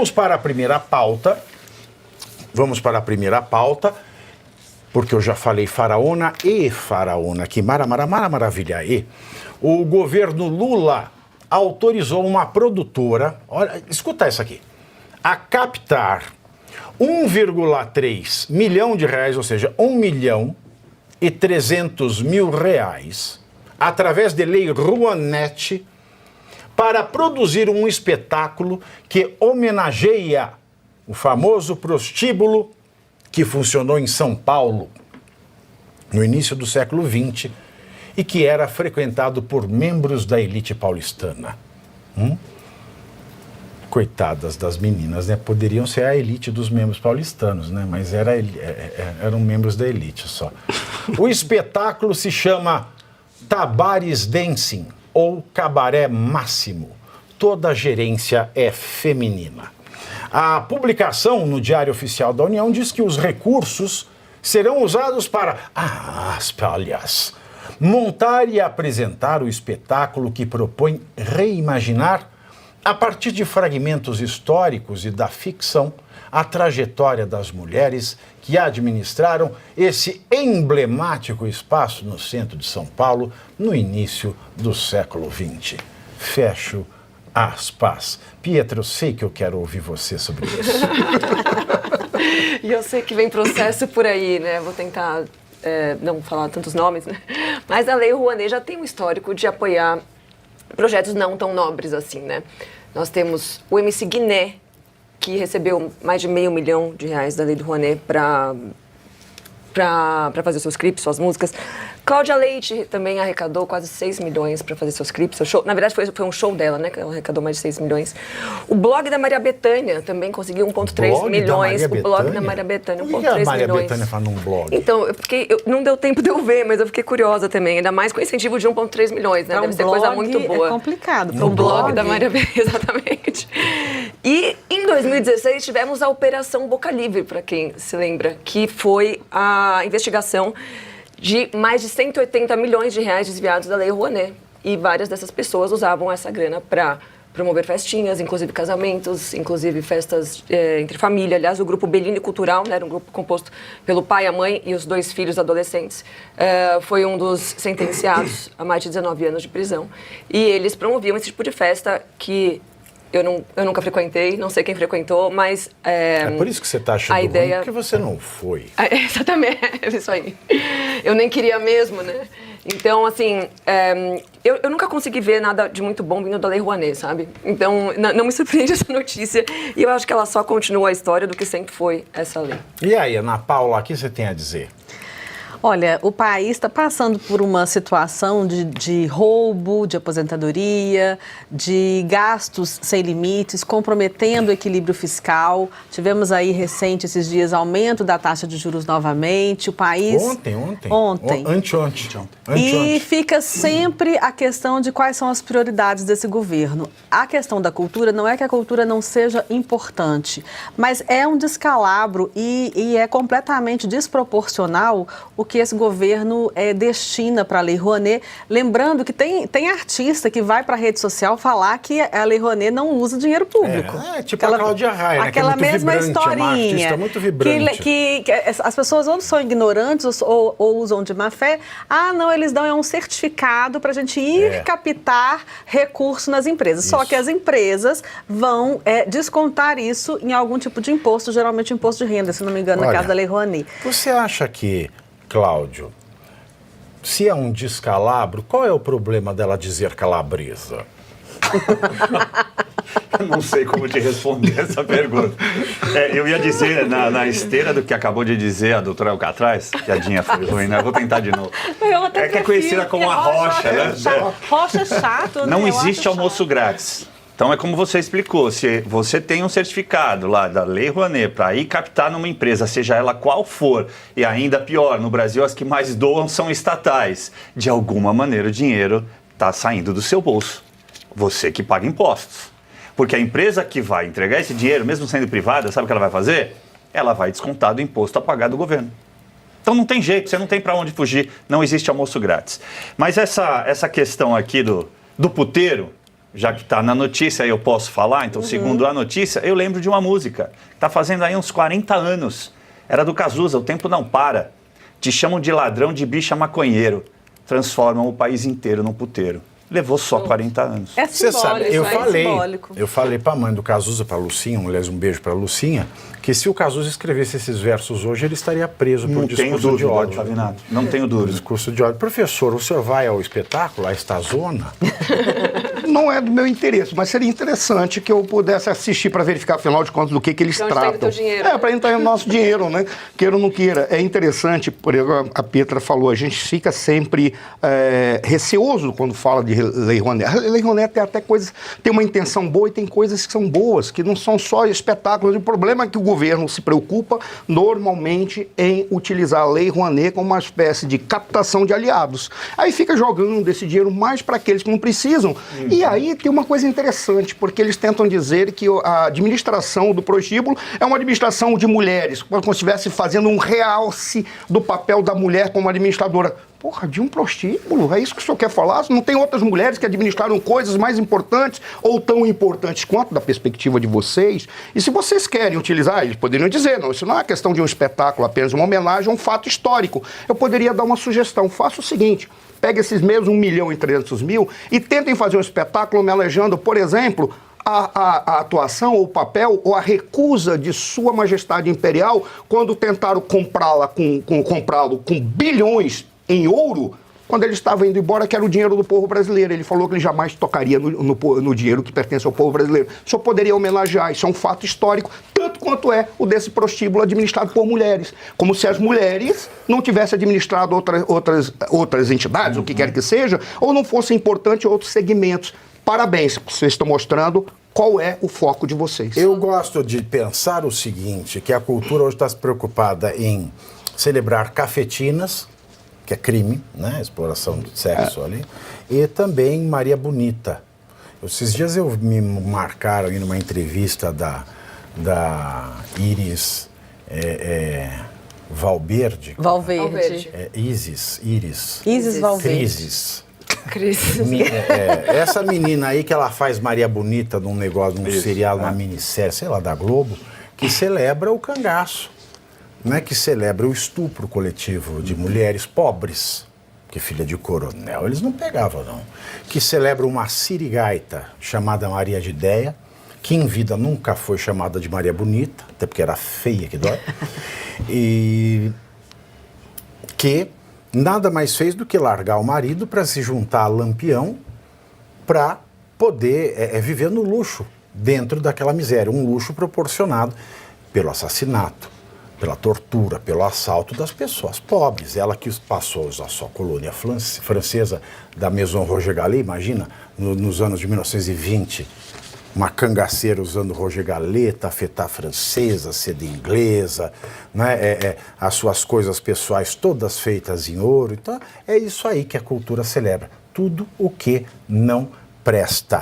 vamos para a primeira pauta. Porque eu já falei faraona, que maravilha aí. O governo Lula autorizou uma produtora, olha, escuta essa aqui, a captar 1,3 milhão de reais, ou seja, 1.300.000 reais, através de lei Rouanet, para produzir um espetáculo que homenageia o famoso prostíbulo que funcionou em São Paulo no início do século XX e que era frequentado por membros da elite paulistana. Coitadas das meninas, né? Poderiam ser a elite dos membros paulistanos, né? Mas eram membros da elite só. O espetáculo se chama Tabares Dancing ou Cabaré Máximo. Toda a gerência é feminina. A publicação no Diário Oficial da União diz que os recursos serão usados para, aliás, montar e apresentar o espetáculo que propõe reimaginar, a partir de fragmentos históricos e da ficção, a trajetória das mulheres que administraram esse emblemático espaço no centro de São Paulo no início do século XX. Fecho aspas. Pietro, eu sei que eu quero ouvir você sobre isso. E eu sei que vem processo por aí, né? Vou tentar não falar tantos nomes, né? Mas a Lei Rouanet já tem um histórico de apoiar projetos não tão nobres assim, né? Nós temos o MC Guiné, que recebeu mais de R$500 milhão da Lei do Rouanet para fazer seus clipes, suas músicas. Cláudia Leite também arrecadou quase 6 milhões para fazer seus clipes. Seu show, na verdade, foi um show dela, né? Que ela arrecadou mais de 6 milhões. O blog da Maria Bethânia também conseguiu 1,3 milhões. O blog da Maria Bethânia, 1,3 milhões. O que a Maria Bethânia faz num blog? Então, não deu tempo de eu ver, mas eu fiquei curiosa também. Ainda mais com incentivo de 1,3 milhões, né? Deve ser coisa muito boa. É complicado. O blog da Maria Bethânia, exatamente. E em 2016 tivemos a Operação Boca Livre, para quem se lembra, que foi a investigação de mais de 180 milhões de reais desviados da Lei Rouanet. E várias dessas pessoas usavam essa grana para promover festinhas, inclusive casamentos, inclusive festas entre família. Aliás, o grupo Bellini Cultural, né, era um grupo composto pelo pai, a mãe e os 2 filhos adolescentes, foi um dos sentenciados a mais de 19 anos de prisão. E eles promoviam esse tipo de festa que eu nunca frequentei, não sei quem frequentou, mas... É por isso que você está achando ruim, porque você não foi. Exatamente, é isso aí. Eu nem queria mesmo, né? Então, assim, eu nunca consegui ver nada de muito bom vindo da Lei Rouanet, sabe? Então, não me surpreende essa notícia. E eu acho que ela só continua a história do que sempre foi essa lei. E aí, Ana Paula, o que você tem a dizer? Olha, o país está passando por uma situação de roubo, de aposentadoria, de gastos sem limites, comprometendo o equilíbrio fiscal. Tivemos aí recente, esses dias, aumento da taxa de juros novamente. O país... Ontem. Anteontem. E fica sempre a questão de quais são as prioridades desse governo. A questão da cultura não é que a cultura não seja importante, mas é um descalabro e é completamente desproporcional o que esse governo destina para a Lei Rouanet. Lembrando que tem artista que vai para a rede social falar que a Lei Rouanet não usa dinheiro público. Tipo a Cláudia Raia, aquela que é muito mesma vibrante, historinha. É uma artista muito vibrante. Que as pessoas ou são ignorantes ou usam de má fé. Não, eles dão um certificado para a gente ir captar recurso nas empresas. Isso. Só que as empresas vão descontar isso em algum tipo de imposto, geralmente imposto de renda, se não me engano, no caso da Lei Rouanet. Você acha que, Cláudio, se é um descalabro, qual é o problema dela dizer calabresa? Eu não sei como te responder essa pergunta. Eu ia dizer, na esteira do que acabou de dizer a doutora Alcatraz, que a Dinha foi ruim, né? Eu vou tentar de novo. Que é conhecida como a rocha, né? Rocha é chato, né? Não existe almoço grátis. Então, é como você explicou, se você tem um certificado lá da Lei Rouanet para ir captar numa empresa, seja ela qual for, e ainda pior, no Brasil as que mais doam são estatais, de alguma maneira o dinheiro está saindo do seu bolso. Você que paga impostos. Porque a empresa que vai entregar esse dinheiro, mesmo sendo privada, sabe o que ela vai fazer? Ela vai descontar do imposto a pagar do governo. Então não tem jeito, você não tem para onde fugir, não existe almoço grátis. Mas essa questão aqui do puteiro, já que está na notícia, eu posso falar, então, segundo a notícia, eu lembro de uma música. Está fazendo aí uns 40 anos. Era do Cazuza, O Tempo Não Para. Te chamam de ladrão, de bicha, maconheiro. Transformam o país inteiro num puteiro. Levou só 40 anos. É Você simbólico, sabe, simbólico. eu falei para a mãe do Cazuza, para a Lucinha, aliás, um beijo para a Lucinha, que se o Cazuza escrevesse esses versos hoje, ele estaria preso por discurso de ódio. Pavinato. Não tenho dúvida. Discurso de ódio. Professor, o senhor vai ao espetáculo, a esta zona? Não é do meu interesse, mas seria interessante que eu pudesse assistir para verificar, afinal de contas, do que eles Pra onde tá indo tratam. teu dinheiro? Para entrar no nosso dinheiro, né? Queira ou não queira. É interessante, por exemplo, a Petra falou, a gente fica sempre receoso quando fala de Lei Rouanet. A Lei Rouanet tem até coisas, tem uma intenção boa e tem coisas que são boas, que não são só espetáculos. O problema é que o governo se preocupa normalmente em utilizar a Lei Rouanet como uma espécie de captação de aliados. Aí fica jogando esse dinheiro mais para aqueles que não precisam. E aí tem uma coisa interessante, porque eles tentam dizer que a administração do prostíbulo é uma administração de mulheres, como se estivesse fazendo um realce do papel da mulher como administradora. Porra, de um prostíbulo? É isso que o senhor quer falar? Não tem outras mulheres que administraram coisas mais importantes ou tão importantes quanto da perspectiva de vocês? E se vocês querem utilizar, eles poderiam dizer, não, isso não é uma questão de um espetáculo, apenas uma homenagem a um fato histórico. Eu poderia dar uma sugestão, faça o seguinte, pega esses mesmos 1.300.000 e tentem fazer um espetáculo homenageando, por exemplo, a atuação ou o papel ou a recusa de Sua Majestade Imperial quando tentaram comprá-lo com bilhões em ouro, quando ele estava indo embora, que era o dinheiro do povo brasileiro. Ele falou que ele jamais tocaria no dinheiro que pertence ao povo brasileiro. Só poderia homenagear. Isso é um fato histórico, tanto quanto é o desse prostíbulo administrado por mulheres. Como se as mulheres não tivessem administrado outras entidades, o que quer que seja, ou não fossem importantes outros segmentos. Parabéns, vocês estão mostrando qual é o foco de vocês. Eu gosto de pensar o seguinte, que a cultura hoje está se preocupada em celebrar cafetinas, que é crime, né? Exploração de sexo ali, e também Maria Bonita. Esses dias me marcaram aí numa entrevista da Iris Valverde. Isis Valverde. Cris. Essa menina aí que ela faz Maria Bonita num negócio, num serial, numa minissérie, sei lá, da Globo, que celebra o cangaço. Não é que celebra o estupro coletivo de mulheres pobres, que filha de coronel, eles não pegavam, não. Que celebra uma sirigaita chamada Maria de Ideia, que em vida nunca foi chamada de Maria Bonita, até porque era feia que dói, e que nada mais fez do que largar o marido para se juntar a Lampião para poder viver no luxo, dentro daquela miséria, um luxo proporcionado pelo assassinato, pela tortura, pelo assalto das pessoas pobres. Ela que passou a sua colônia francesa da Maison Roger Gallet, imagina, nos anos de 1920, uma cangaceira usando Roger Gallet, tafetá francesa, seda inglesa, né? As suas coisas pessoais todas feitas em ouro. Então, é isso aí que a cultura celebra. Tudo o que não presta.